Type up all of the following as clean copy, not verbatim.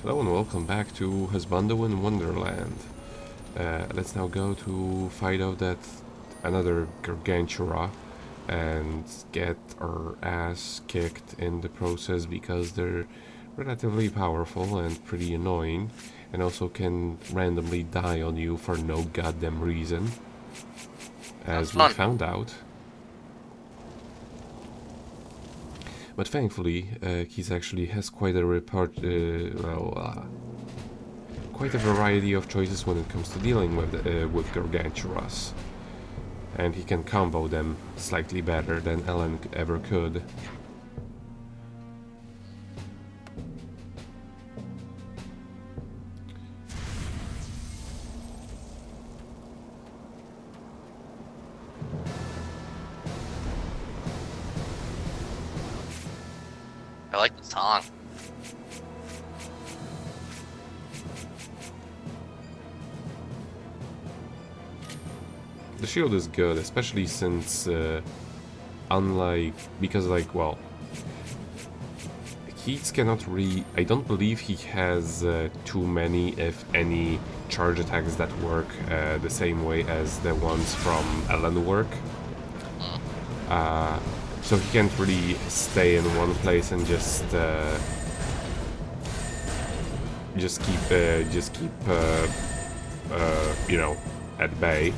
Hello and welcome back to Husbando in Wonderland. Let's now go to fight out that another Gargantua and get our ass kicked in the process because they're relatively powerful and pretty annoying and also can randomly die on you for no goddamn reason, Sounds as we fun. found out. But thankfully, Keats actually has quite a quite a variety of choices when it comes to dealing with Garganturas, and he can combo them slightly better than Ellen ever could. I like the song. The shield is good, especially since, well, Keats cannot really. I don't believe he has too many, if any, charge attacks that work the same way as the ones from Ellen work. Mm. So he can't really stay in one place and just keep at bay.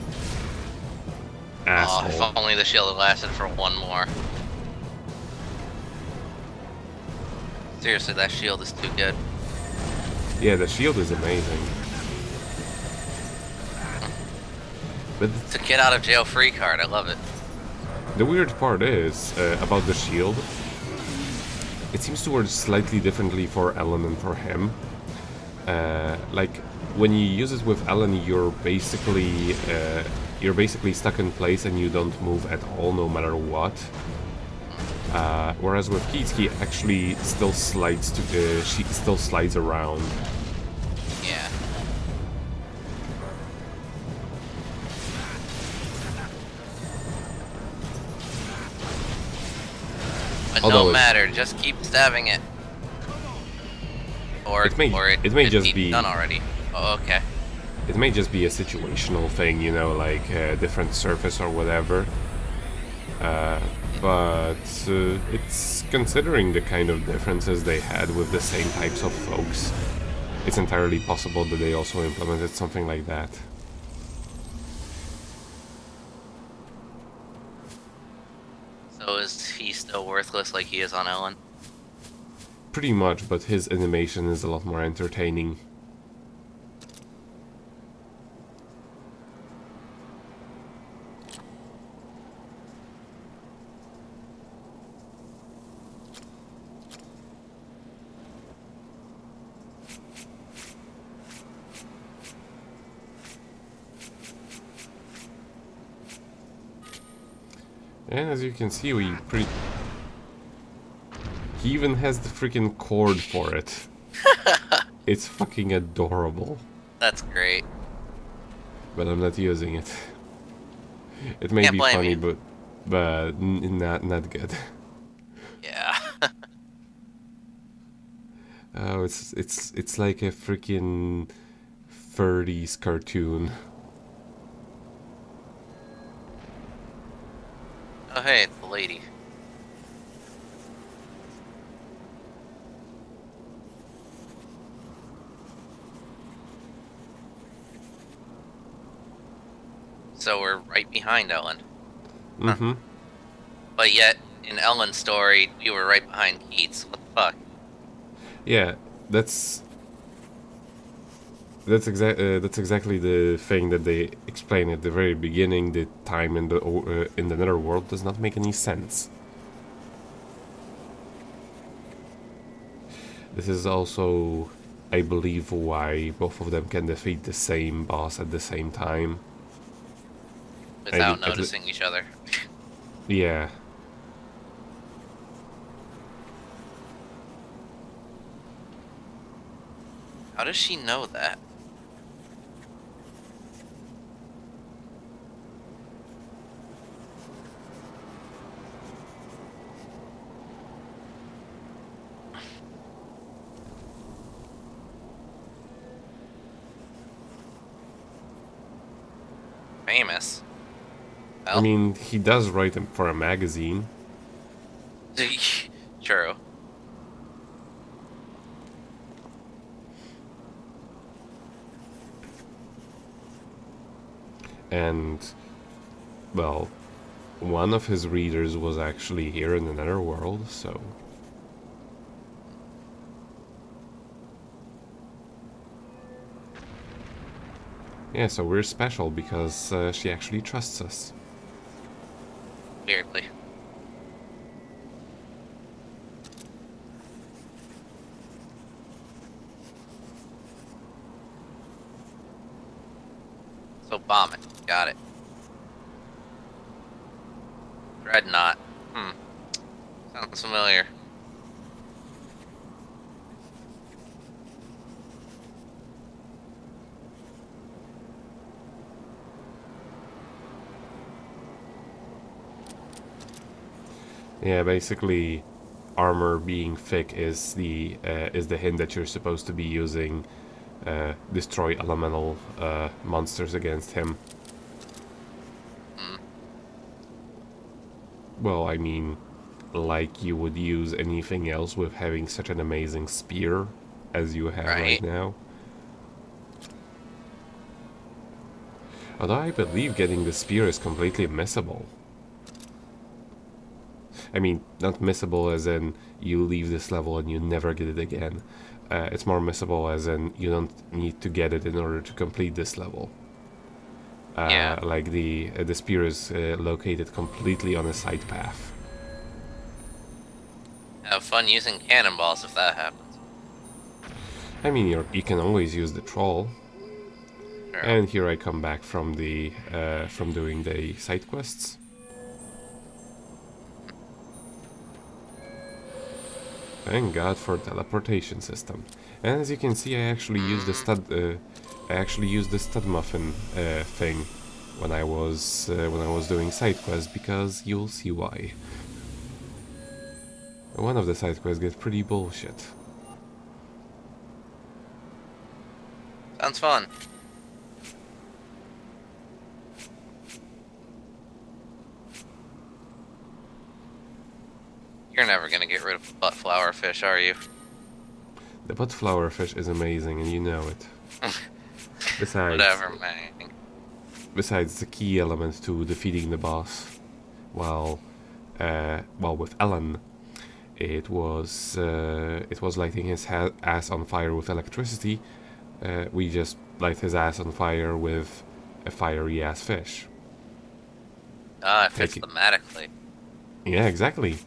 Oh, Asshole. if only the shield had lasted for one more. Seriously, that shield is too good. Yeah, the shield is amazing. But It's a get out of jail free card. I love it. the weird part is about the shield. It seems to work slightly differently for Ellen and for him. Like when you use it with Ellen, you're basically stuck in place and you don't move at all, no matter what. Whereas with Keats, he actually still she still slides around. Yeah. But Although no matter, just keep stabbing it. Or it may it just be be done already. Oh, okay. it may just be a situational thing, like a different surface or whatever. But it's considering the kind of differences they had with the same types of folks. It's entirely possible that they also implemented something like that. So is he still worthless like he is on Ellen? Pretty much, but his animation is a lot more entertaining. And as you can see, he even has the freaking cord for it. It's fucking adorable. That's great. But I'm not using it. It may Can't be blame funny, you. but not good. Yeah. Oh, it's like a freaking 30s cartoon. Oh, hey, it's the lady. So we're right behind Ellen. Huh. Mm-hmm. But yet, in Ellen's story, we were right behind Keats. What the fuck? Yeah, that's that's exactly the thing that they explain at the very beginning. The time in the netherworld does not make any sense. This is also, I believe, why both of them can defeat the same boss at the same time. I Without mean, noticing each other. yeah. How does she know that? famous. I Well, mean, he does write for a magazine. true. And, well, one of his readers was actually here in the Netherworld, so... Yeah, so we're special because she actually trusts us. Weirdly. So bomb it. Got it. Dreadnought. Sounds familiar. Yeah, basically, armor being thick is the hint that you're supposed to be using destroy elemental monsters against him. Hmm. Well, I mean, like you would use anything else with having such an amazing spear as you have right Right. now. Although I believe getting the spear is completely missable. I mean, not missable as in you leave this level and you never get it again. It's more missable as in you don't need to get it in order to complete this level. Yeah. Like the spear is located completely on a side path. Have fun using cannonballs if that happens. I mean, you can always use the troll. True. And here I come back from the from doing the side quests. Thank God for teleportation system. And as you can see, Mm, I actually used the stud muffin thing when I was doing side quests because you'll see why. One of the side quests gets pretty bullshit. sounds fun. You're never gonna get rid of butt flower fish, are you? The butt flower fish is amazing, and you know it. Besides, Whatever, man. besides the key element to defeating the boss, while with Ellen, it was lighting his ass on fire with electricity. We just light his ass on fire with a fiery ass fish. Ah, it Take fits it. thematically. Yeah, exactly.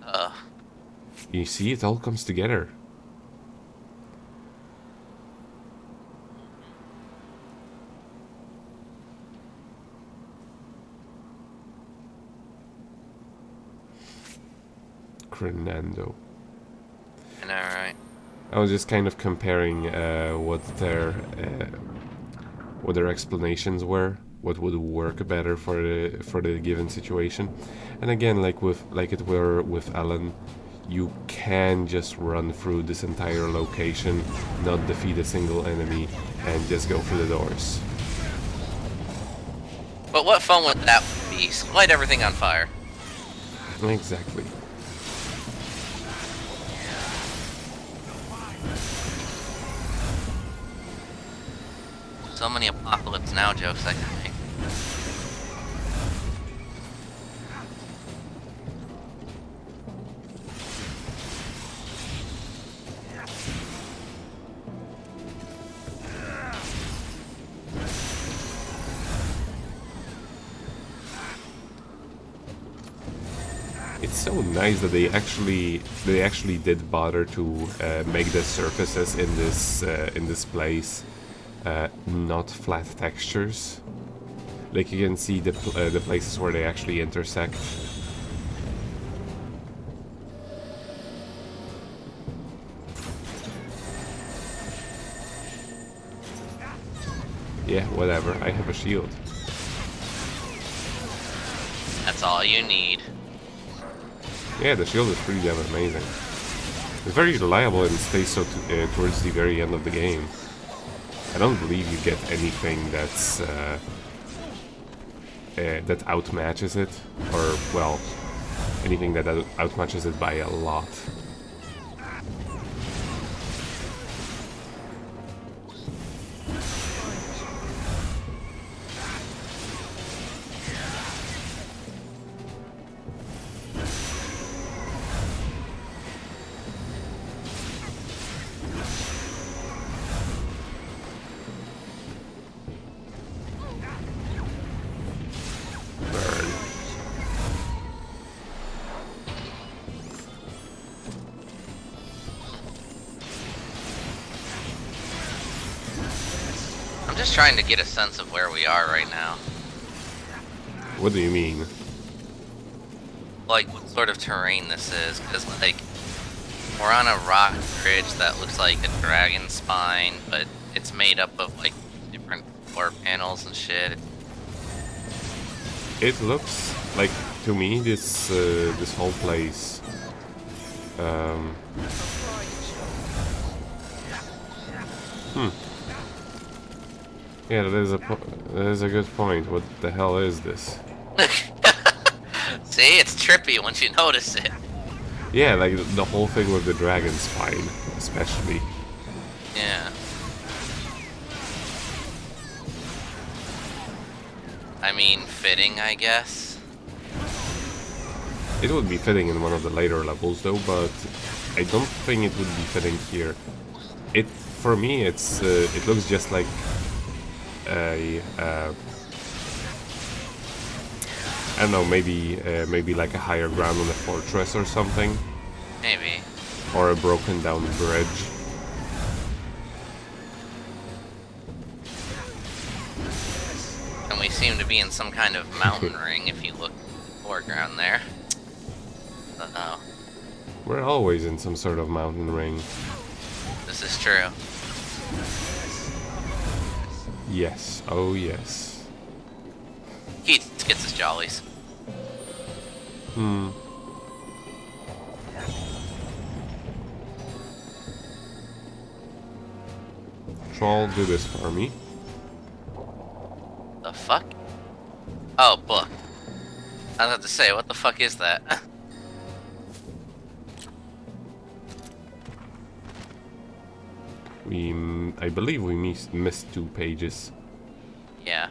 Uh, You see, it all comes together. Crenando. I know, right? I was just kind of comparing what their explanations were, what would work better for the given situation. And again, like it were with Alan, you can just run through this entire location, not defeat a single enemy, and just go through the doors. But what fun would that be? Light everything on fire. Exactly. So many Apocalypse Now jokes I can make. It's so nice that they actually did bother to make the surfaces in this place not flat textures. Like you can see the places where they actually intersect. Yeah, whatever. I have a shield. That's all you need. Yeah, the shield is pretty damn amazing. It's very reliable and stays so towards the very end of the game. I don't believe you get anything that's that outmatches it, or well, anything that outmatches it by a lot. Burn. I'm just trying to get a sense of where we are right now. What do you mean? Like, what sort of terrain this is, because, like, we're on a rock bridge that looks like a dragon spine, but it's made up of, like, different floor panels and shit. It looks like, to me, this this whole place. Yeah, that is a good point. What the hell is this? See, it's trippy once you notice it. Yeah, like the whole thing with the dragon spine, especially. Yeah. I mean, fitting, I guess. It would be fitting in one of the later levels, though, but I don't think it would be fitting here. For me, it looks just like a I don't know, maybe like a higher ground on a fortress or something, Maybe. or a broken down bridge. And we seem to be in some kind of mountain ring if you look in the foreground there. Oh, We're always in some sort of mountain ring. this is true. Yes, oh yes. Keats gets his jollies. Troll, do this for me. The fuck? Oh, book. I was about to say, what the fuck is that? I believe we missed 2 pages. Yeah.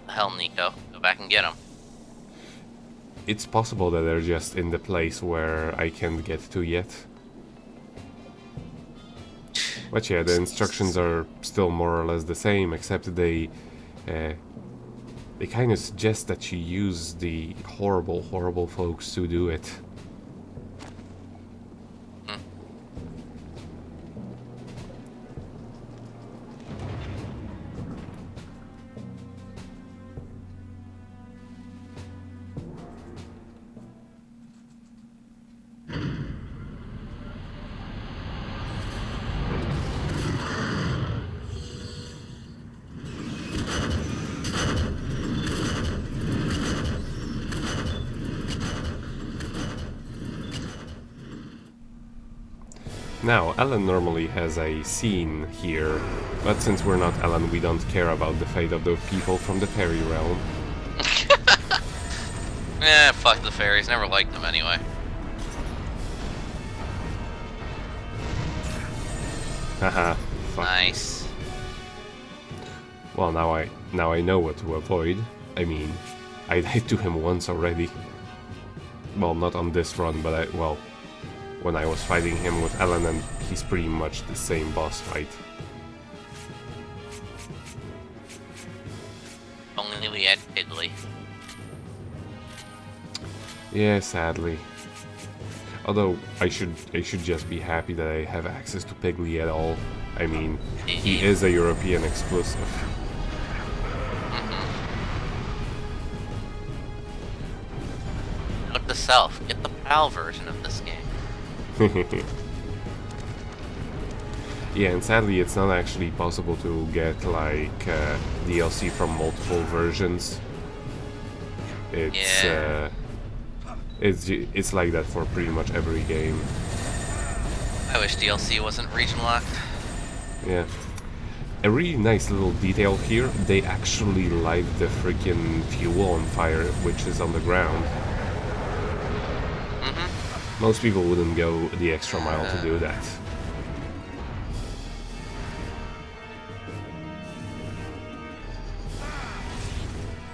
The hell, Nico? Go back and get him. It's possible that they're just in the place where I can't get to yet. But yeah, the instructions are still more or less the same, except they kind of suggest that you use the horrible, horrible folks to do it. Now, Ellen normally has a scene here, but since we're not Ellen, we don't care about the fate of those people from the fairy realm. Eh, fuck the fairies. Never liked them anyway. Haha, fuck. Nice. Well, now I know what to avoid. I mean, I died to him once already. Well, not on this run, but when I was fighting him with Ellen, and he's pretty much the same boss fight. Only we had Italy. Yeah, sadly. Although I should just be happy that I have access to Piggly at all. I mean, he is a European exclusive. Note to self: get the PAL version of this game. Yeah, and sadly it's not actually possible to get like DLC from multiple versions. It's like that for pretty much every game. I wish DLC wasn't region locked. Yeah. A really nice little detail here, they actually light the freaking fuel on fire, which is on the ground. Most people wouldn't go the extra mile to do that.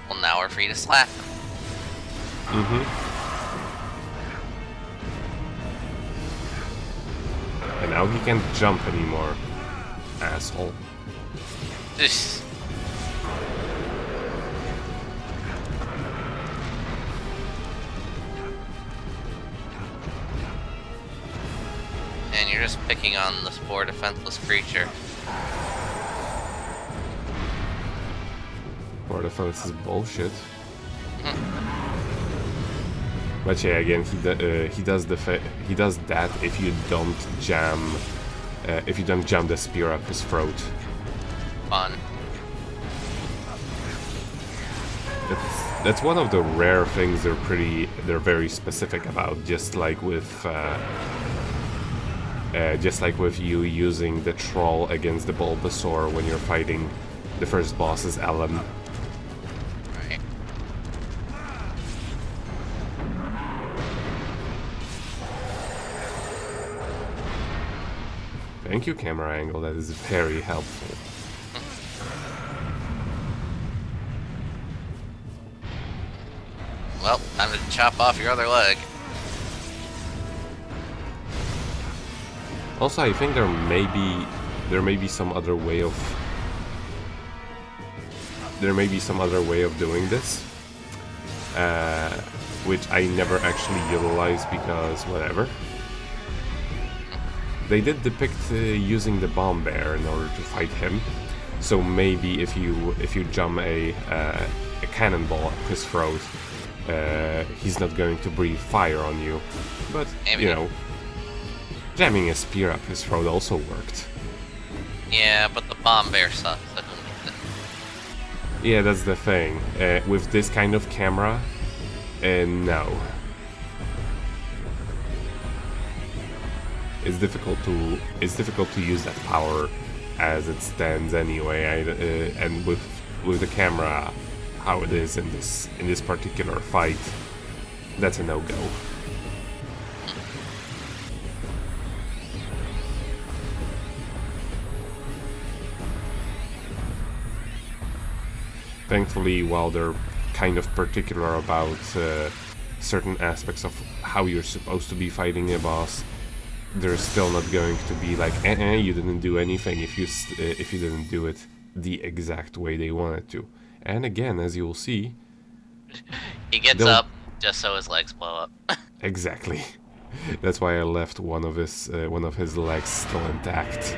Well, now we're free to slap him. And now he can't jump anymore. Asshole. Just and you're just picking on this poor defenseless creature. Or the fence is bullshit. But yeah, again, he does that if you don't jam the spear up his throat. Fun. That's one of the rare things they're very specific about. Just like with you using the troll against the Bulbasaur when you're fighting the first boss's Ellen. Right. Thank you, camera angle. That is very helpful. Well, time to chop off your other leg. Also, I think there may be some other way of doing this, which I never actually utilized because whatever. They did depict using the bomb bear in order to fight him, so maybe if you jam a cannonball up his throat, he's not going to breathe fire on you. But Maybe. you know, jamming a spear up his throat also worked. Yeah, but the bomb bear sucks. I don't need it. Yeah, that's the thing. With this kind of camera, no. It's difficult to use that power as it stands anyway. And with the camera, how it is in this particular fight, that's a no-go. Thankfully, while they're kind of particular about certain aspects of how you're supposed to be fighting a boss, they're still not going to be like, you didn't do anything if you didn't do it the exact way they wanted to. And again, as you will see, He gets up just so his legs blow up. exactly. That's why I left one of his legs still intact.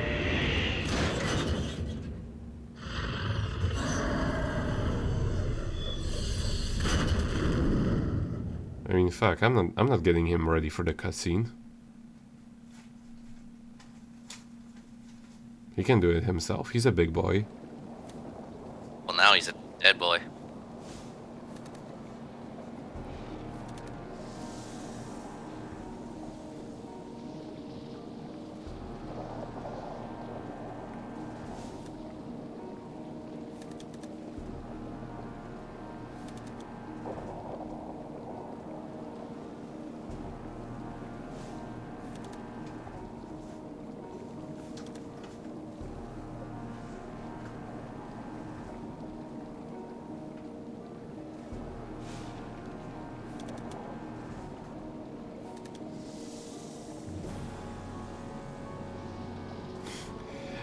I mean, fuck, I'm not getting him ready for the cutscene. He can do it himself. He's a big boy. Well, now he's a dead boy.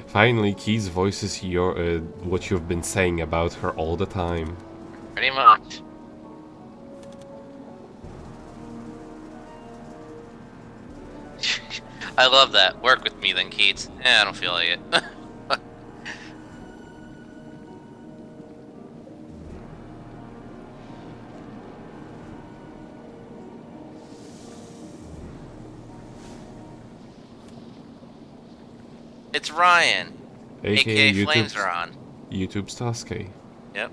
Finally, Keats voices what you've been saying about her all the time. Pretty much. I love that. Work with me then, Keats. I don't feel like it. It's Ryan, aka Flames are on. YouTube's Sasuke. Yep.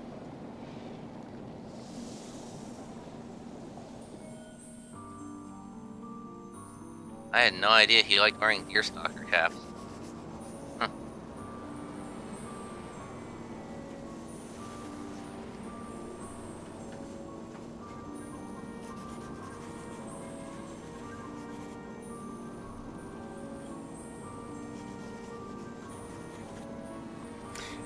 I had no idea he liked wearing deerstalker caps. Huh.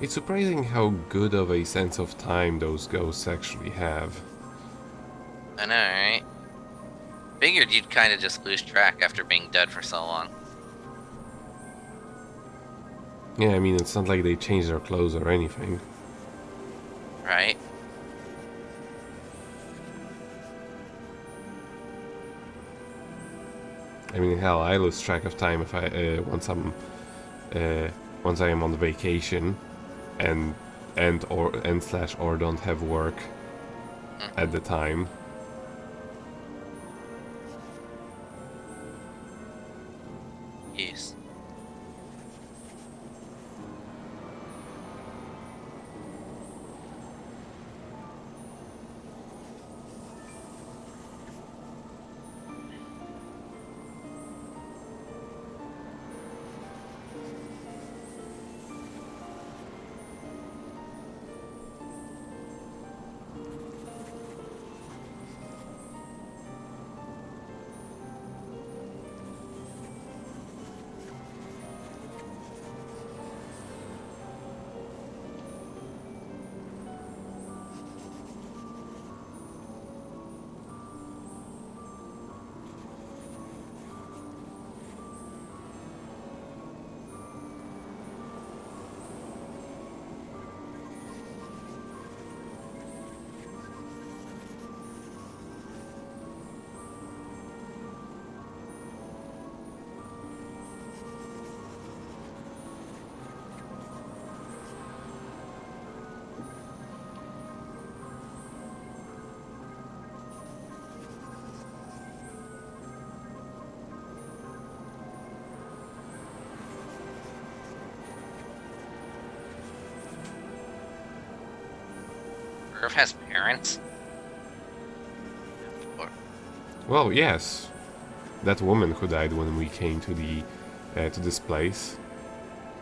It's surprising how good of a sense of time those ghosts actually have. I know, right? Figured you'd kind of just lose track after being dead for so long. Yeah, I mean, it's not like they change their clothes or anything. Right? I mean, hell, I lose track of time if I uh, once I am on vacation and and/or don't have work at Mm-hmm. the time. Yes. Irv has parents? Or, Well, yes, that woman who died when we came to this place,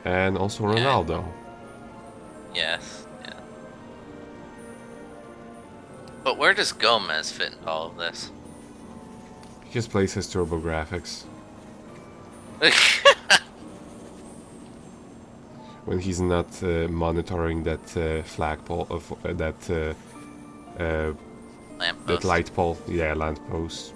and also yeah, Ronaldo. yes, yeah. But where does Gomez fit into all of this? He just plays his TurboGrafx when he's not monitoring that flagpole of uh, that Lamppost. light pole, yeah, lamppost.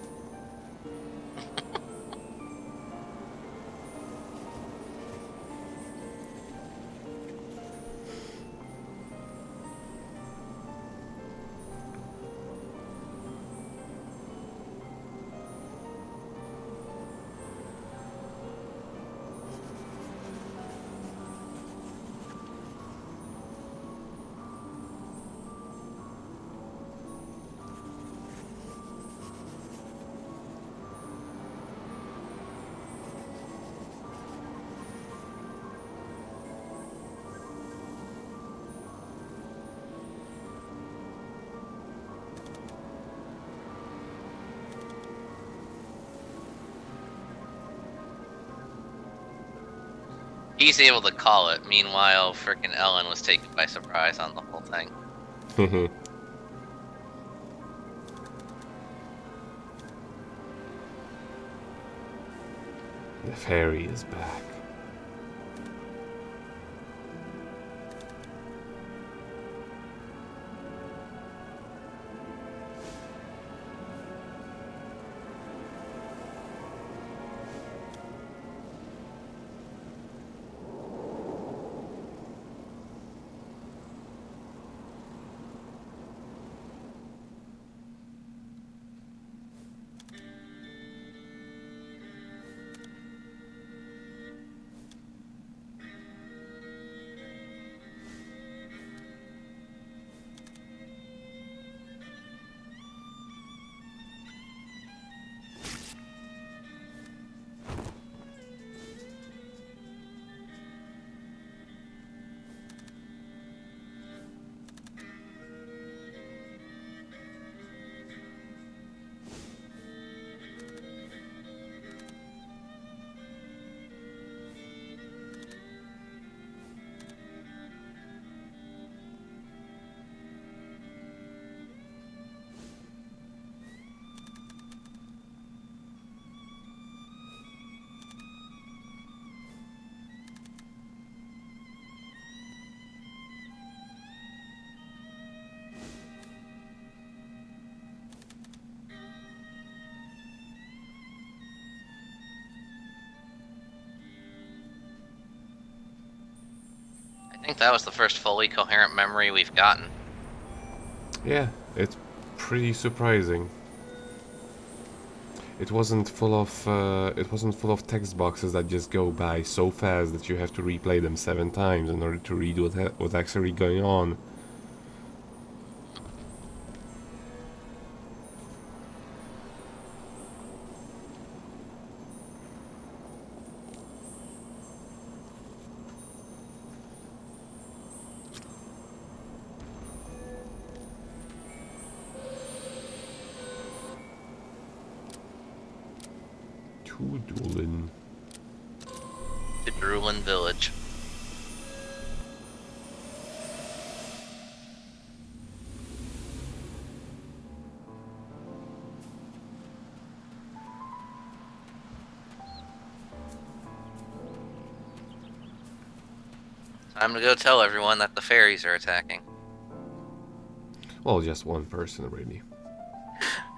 He's able to call it. Meanwhile, frickin' Ellen was taken by surprise on the whole thing. The fairy is back. think that was the first fully coherent memory we've gotten. Yeah, it's pretty surprising. It wasn't full of text boxes that just go by so fast that you have to replay them 7 times in order to read what's actually going on. To Doolin. The Drulin Village. Time to go tell everyone that the fairies are attacking. Well, just one person, really.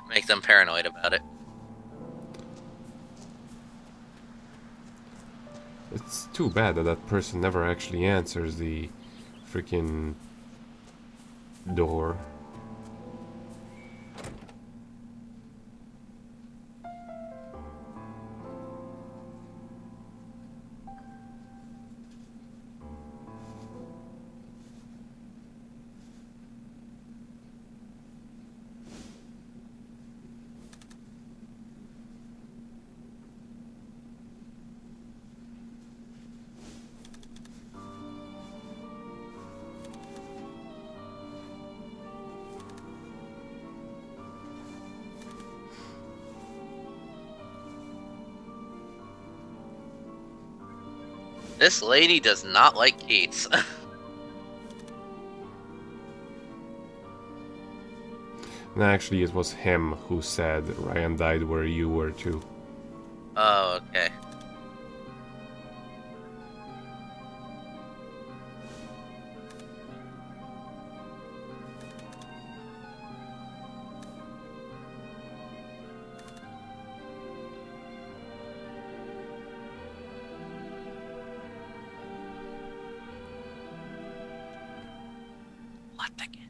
Make them paranoid about it. It's too bad that that person never actually answers the freaking door. This lady does not like Keats. And actually, it was him who said Ryan died where you were too. Oh, okay. What again?